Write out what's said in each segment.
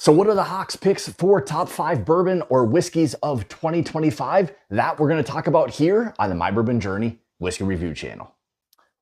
So what are the Hawks picks for top 5 bourbon or whiskeys of 2025? That we're going to talk about here on the My Bourbon Journey Whiskey Review channel.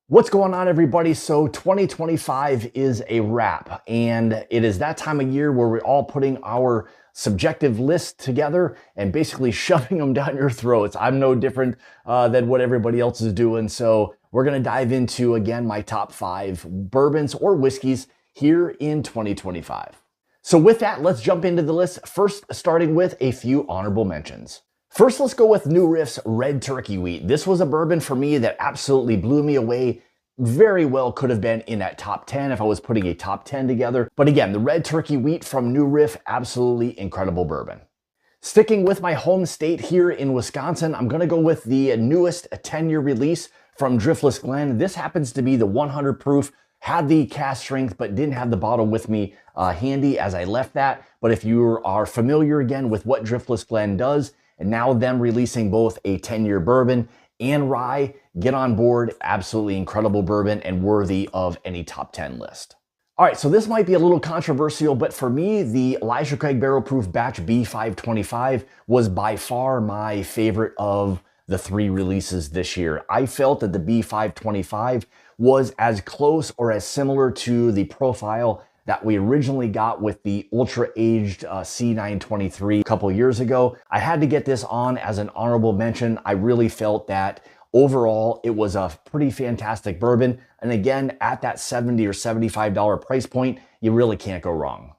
What's going on, everybody? So 2025 is a wrap, and it is that time of year where we're all putting our subjective lists together and basically shoving them down your throats. I'm no different than what everybody else is doing. So we're going to dive into, again, my top 5 bourbons or whiskeys here in 2025. So with that, let's jump into the list, first starting with a few honorable mentions. First, let's go with New Riff's Red Turkey Wheat. This was a bourbon for me that absolutely blew me away. Very well could have been in that top 10 if I was putting a top 10 together. But again, the Red Turkey Wheat from New Riff, absolutely incredible bourbon. Sticking with my home state here in Wisconsin, I'm going to go with the newest 10-year release from Driftless Glen. This happens to be the 100 proof. Had the cask strength, but didn't have the bottle with me handy as I left that. But if you are familiar again with what Driftless Glen does, and now them releasing both a 10-year bourbon and rye, get on board. Absolutely incredible bourbon and worthy of any top 10 list. All right, so this might be a little controversial, but for me, the Elijah Craig Barrel Proof Batch B525 was by far my favorite of the 3 releases this year. I felt that the B525 was as close or as similar to the profile that we originally got with the ultra-aged C923 a couple years ago. I had to get this on as an honorable mention. I really felt that overall it was a pretty fantastic bourbon. And again, at that $70 or $75 price point, you really can't go wrong.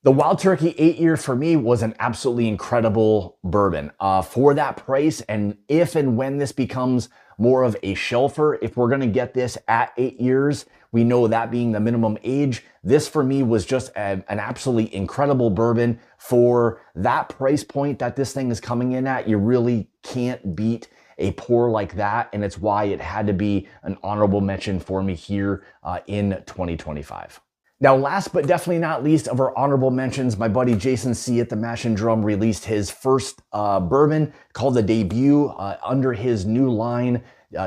The Wild Turkey 8-year for me was an absolutely incredible bourbon. For that price, and if and when this becomes more of a shelfer, if we're gonna get this at 8 years, we know that being the minimum age, this for me was just an absolutely incredible bourbon. For that price point that this thing is coming in at, you really can't beat a pour like that, and it's why it had to be an honorable mention for me here in 2025. Now, last but definitely not least of our honorable mentions, my buddy Jason C. at the Mash and Drum released his first bourbon called the Debut under his new line,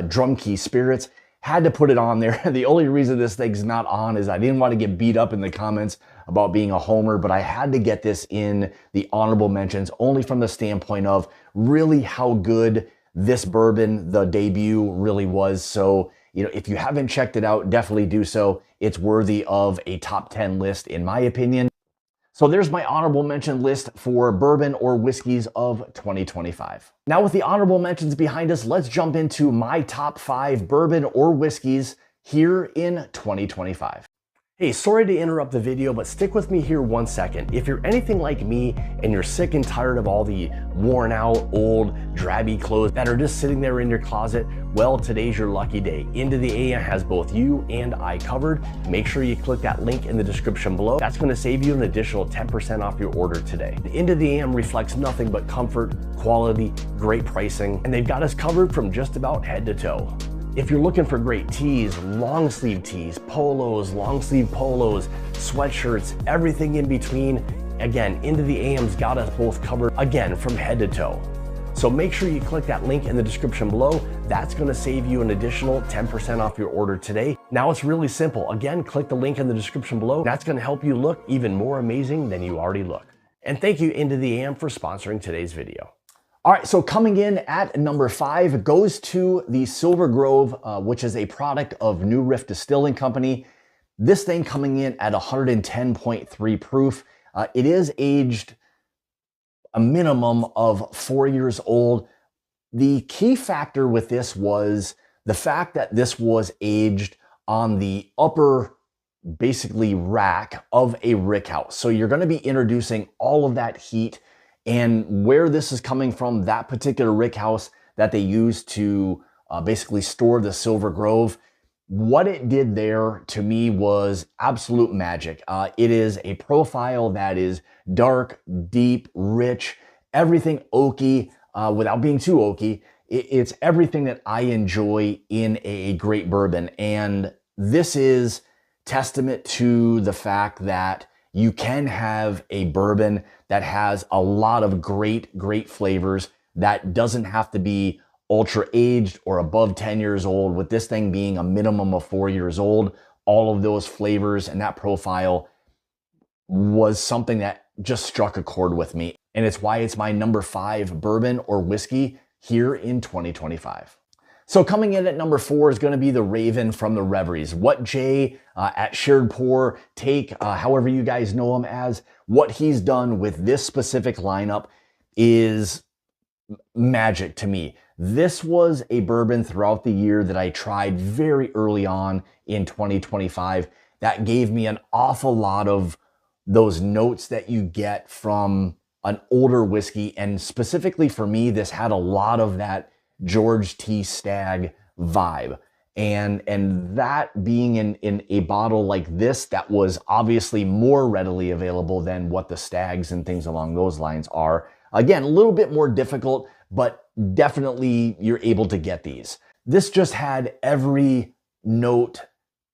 Drum Key Spirits. Had to put it on there. The only reason this thing's not on is I didn't want to get beat up in the comments about being a homer, but I had to get this in the honorable mentions only from the standpoint of really how good this bourbon, the Debut, really was. So, you know, if you haven't checked it out, definitely do so. It's worthy of a top 10 list, in my opinion. So there's my honorable mention list for bourbon or whiskeys of 2025. Now with the honorable mentions behind us, let's jump into my top 5 bourbon or whiskeys here in 2025. Hey, sorry to interrupt the video, but stick with me here 1 second. If you're anything like me and you're sick and tired of all the worn out, old, drabby clothes that are just sitting there in your closet, well, today's your lucky day. Into the AM has both you and I covered. Make sure you click that link in the description below. That's gonna save you an additional 10% off your order today. Into the AM reflects nothing but comfort, quality, great pricing, and they've got us covered from just about head to toe. If you're looking for great tees, long sleeve tees, polos, long sleeve polos, sweatshirts, everything in between, again, Into the AM's got us both covered, again, from head to toe. So make sure you click that link in the description below. That's gonna save you an additional 10% off your order today. Now it's really simple. Again, click the link in the description below. That's gonna help you look even more amazing than you already look. And thank you, Into the AM, for sponsoring today's video. All right, so coming in at number 5 goes to the Silver Grove, which is a product of New Riff Distilling Company. This thing coming in at 110.3 proof. It is aged a minimum of 4 years old. The key factor with this was the fact that this was aged on the upper, basically, rack of a rickhouse. So you're gonna be introducing all of that heat. And where this is coming from, that particular rickhouse that they used to basically store the Silver Grove, what it did there to me was absolute magic. It is a profile that is dark, deep, rich, everything oaky without being too oaky. It's everything that I enjoy in a great bourbon. And this is testament to the fact that you can have a bourbon that has a lot of great flavors that doesn't have to be ultra aged or above 10 years old. With this thing being a minimum of 4 years old, all of those flavors and that profile was something that just struck a chord with me. And it's why it's my number 5 bourbon or whiskey here in 2025. So coming in at number 4 is going to be the Raven from the Reveries. What Jay at Shared Pour, Take, however you guys know him as, what he's done with this specific lineup is magic to me. This was a bourbon throughout the year that I tried very early on in 2025 that gave me an awful lot of those notes that you get from an older whiskey. And specifically for me, this had a lot of that George T. Stagg vibe. And that being in a bottle like this, that was obviously more readily available than what the Staggs and things along those lines are. Again, a little bit more difficult, but definitely you're able to get these. This just had every note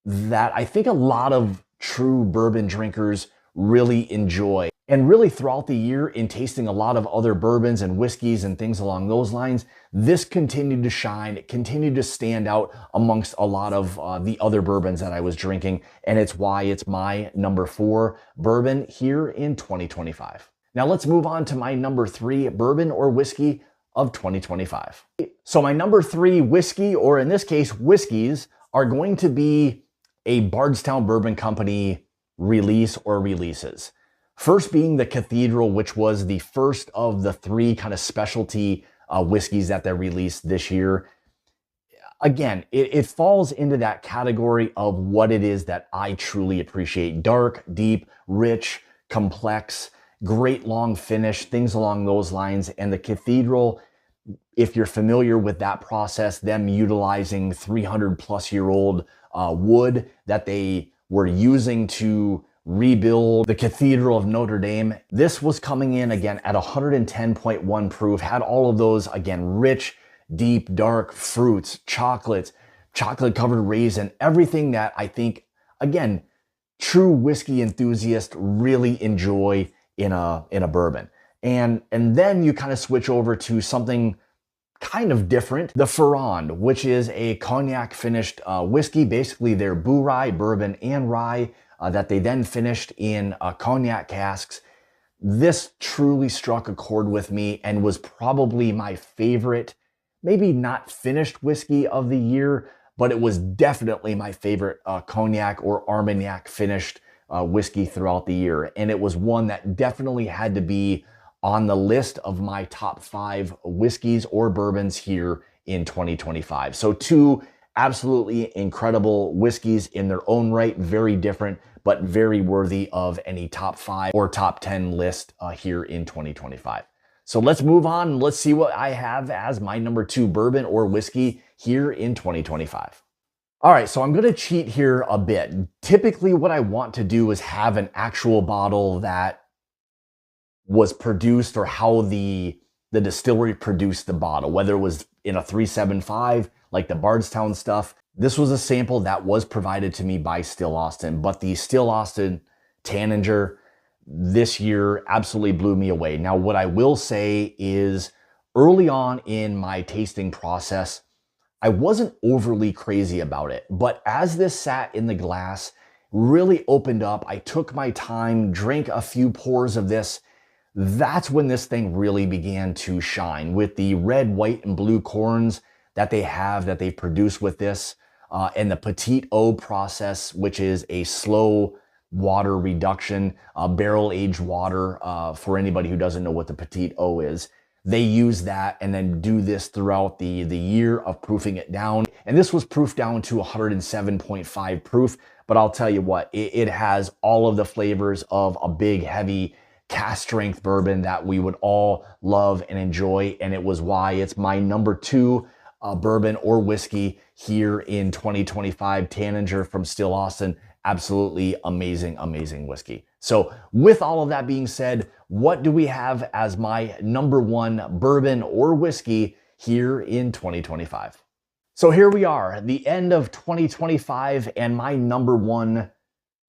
that I think a lot of true bourbon drinkers really enjoy. And really throughout the year, in tasting a lot of other bourbons and whiskeys and things along those lines, this continued to shine. It continued to stand out amongst a lot of the other bourbons that I was drinking. And it's why it's my number 4 bourbon here in 2025. Now let's move on to my number 3 bourbon or whiskey of 2025. So my number 3 whiskey, or in this case, whiskeys, are going to be a Bardstown Bourbon Company release or releases. First being the Cathedral, which was the first of the 3 kind of specialty whiskeys that they released this year. Again, it falls into that category of what it is that I truly appreciate. Dark, deep, rich, complex, great long finish, things along those lines. And the Cathedral, if you're familiar with that process, them utilizing 300-plus-year-old wood that they were using to rebuild the Cathedral of Notre Dame. This was coming in again at 110.1 proof, had all of those, again, rich, deep, dark fruits, chocolates, chocolate covered raisin, everything that I think, again, true whiskey enthusiasts really enjoy in a bourbon. And then you kind of switch over to something kind of different, the Ferrand, which is a cognac finished whiskey, basically their Boo Rye, bourbon and rye, that they then finished in cognac casks. This truly struck a chord with me and was probably my favorite, maybe not finished whiskey of the year, but it was definitely my favorite cognac or Armagnac finished whiskey throughout the year. And it was one that definitely had to be on the list of my top 5 whiskeys or bourbons here in 2025. So 2 absolutely incredible whiskeys in their own right, very different, but very worthy of any top 5 or top 10 list here in 2025. So let's move on and let's see what I have as my number 2 bourbon or whiskey here in 2025. All right, so I'm gonna cheat here a bit. Typically what I want to do is have an actual bottle that was produced, or how the distillery produced the bottle, whether it was in a 375 like the Bardstown stuff. This was a sample that was provided to me by Still Austin, but the Still Austin Tanninger this year absolutely blew me away. Now, what I will say is early on in my tasting process, I wasn't overly crazy about it, but as this sat in the glass, really opened up, I took my time, drank a few pours of this. That's when this thing really began to shine with the red, white, and blue corns that they've produced with this, and the Petit O process, which is a slow water reduction, barrel-aged water. For anybody who doesn't know what the Petit O is, they use that and then do this throughout the year of proofing it down. And this was proofed down to 107.5 proof, but I'll tell you what, it has all of the flavors of a big, heavy, cask strength bourbon that we would all love and enjoy. And it was why it's my number 2 bourbon or whiskey here in 2025. Tanninger from Still Austin. Absolutely amazing, amazing whiskey. So with all of that being said, what do we have as my number 1 bourbon or whiskey here in 2025? So here we are, the end of 2025, and my number 1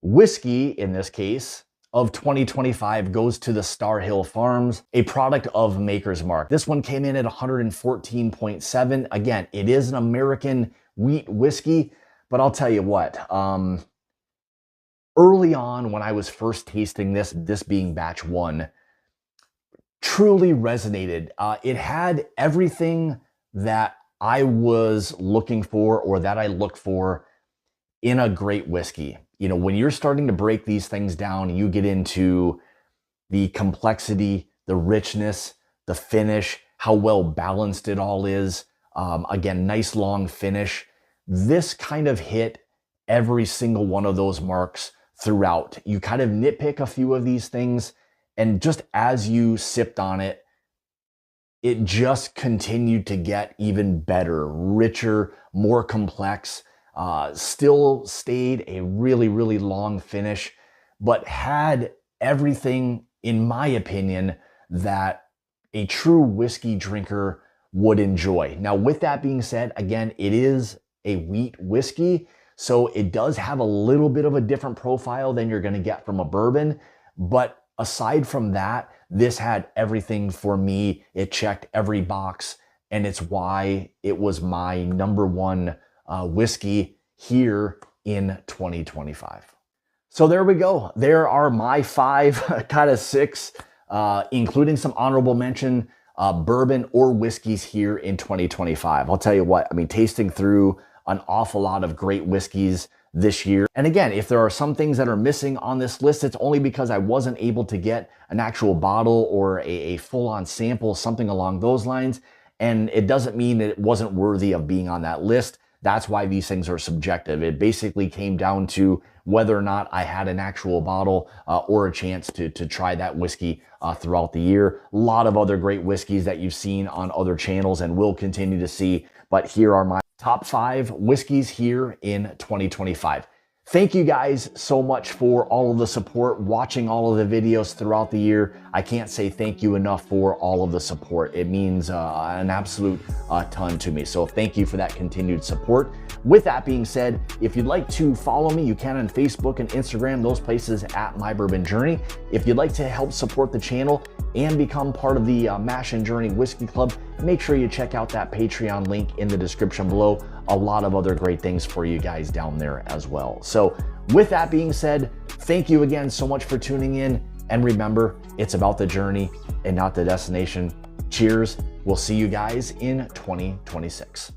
whiskey, in this case, of 2025 goes to the Star Hill Farms, a product of Maker's Mark. This one came in at 114.7. Again, it is an American wheat whiskey, but I'll tell you what, early on when I was first tasting this being batch 1, truly resonated. It had everything that I was looking for, or that I look for in a great whiskey. You know, when you're starting to break these things down, you get into the complexity, the richness, the finish, how well balanced it all is. Again, nice long finish. This kind of hit every single one of those marks throughout. You kind of nitpick a few of these things, and just as you sipped on it, it just continued to get even better, richer, more complex. Still stayed a really, really long finish, but had everything, in my opinion, that a true whiskey drinker would enjoy. Now, with that being said, again, it is a wheat whiskey, so it does have a little bit of a different profile than you're going to get from a bourbon. But aside from that, this had everything for me. It checked every box, and it's why it was my number one whiskey here in 2025. So there we go. There are my 5, kind of 6, including some honorable mention bourbon or whiskeys here in 2025. I'll tell you what, I mean, tasting through an awful lot of great whiskeys this year. And again, if there are some things that are missing on this list, it's only because I wasn't able to get an actual bottle or a full-on sample, something along those lines. And it doesn't mean that it wasn't worthy of being on that list. That's why these things are subjective. It basically came down to whether or not I had an actual bottle or a chance to try that whiskey throughout the year. A lot of other great whiskeys that you've seen on other channels and will continue to see, but here are my top 5 whiskeys here in 2025. Thank you guys so much for all of the support, watching all of the videos throughout the year. I can't say thank you enough for all of the support. It means an absolute ton to me. So thank you for that continued support. With that being said, if you'd like to follow me, you can on Facebook and Instagram, those places at My Bourbon Journey. If you'd like to help support the channel and become part of the Mash and Journey Whiskey Club, make sure you check out that Patreon link in the description below. A lot of other great things for you guys down there as well. So with that being said, thank you again so much for tuning in. And remember, it's about the journey and not the destination. Cheers. We'll see you guys in 2026.